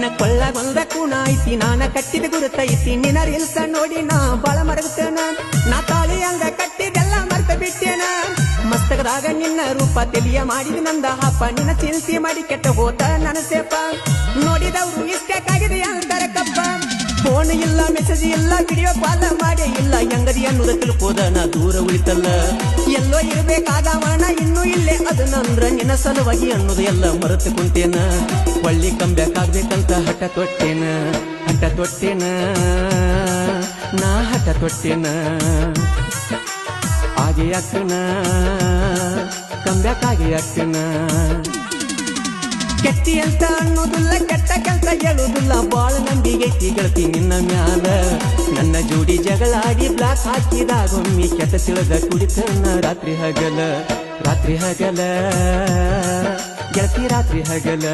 ನಿನ್ನ ಕೊಳ್ಳಗೊಂದ ಕೂಣ ಐತಿ ನಾನ ಕಟ್ಟಿದ ಗುರುತೈತಿ ನಿನ್ನ ರೀಲ್ಸ ನೋಡಿ ನಾ ಬಾಳ ಮರಗುತ್ತೇನ ನಾ ತಾಳಿ ಅಂಗ ಕಟ್ಟಿದೆಲ್ಲ ಮರ್ತ ಬಿಟ್ಟೇನ ಮಸ್ತಕದಾಗ ನಿನ್ನ ರೂಪ ತಿಳಿಯ ಮಾಡಿದ ನಂದ ಹಪ್ಪ ನಿನ್ನ ಚಿಲ್ಸಿ ಮಾಡಿ ಕೆಟ್ಟ ಹೋತ ನನ್ನ ಸೇಪ ನೋಡಿದವ್ರು ಇಷ್ಟಕ್ಕಾಗಿದೆ ಅಂತಾರೆ ಕಪ್ಪ ಫೋನ್ ಇಲ್ಲ ಮೆಸೇಜ್ ಇಲ್ಲ ವಿಡಿಯೋ ಕಾಲ್ ಮಾಡೇ ಇಲ್ಲ ಹೆಂಗದಿ ಅನ್ನೋದ ತಿಳ್ಕೋದ ನಾ ದೂರ ಉಳಿತಲ್ಲ ಎಲ್ಲೋ ಇರ್ಬೇಕಾದವನ ಇನ್ನೂ ಇಲ್ಲೇ ಅದನ್ನಂದ್ರ ನಿನ್ನ ಸಲುವಾಗಿ ಅನ್ನೋದು ಎಲ್ಲ ಮರೆತು ಕುಂತೇನ ಒಳ್ಳಿ ಕಂಬ್ಯಾಕಾಗ್ಬೇಕಂತ ಹಠ ತೊಟ್ಟೇನ ನಾ ಹಠ ತೊಟ್ಟೇನ ಹಾಗೆ ಆಗ್ತೇನ ಕಂಬ್ಯಾಕಾಗೆ ಆಗ್ತೇನ ಕೆಟ್ಟಿ ಅಂತ ಅನ್ನೋದಿಲ್ಲ ಕೆಟ್ಟ ಕೆಲಸ ಹೇಳುದಿಲ್ಲ ಬಾಳ ನಂಬಿಗೈತಿ ಗೆಳತಿ ನಿನ್ನ ಮ್ಯಾಲ ನನ್ನ ಜೋಡಿ ಜಗಳಾಡಿ ಬ್ಲಾಕ್ ಹಾಕಿದಾಗೊಮ್ಮಿ ಕೆಟ್ಟ ತಿಳಿದ ಕುಡಿತನ ರಾತ್ರಿ ಹಗಲ ಗೆಳತಿ ರಾತ್ರಿ ಹಗಲ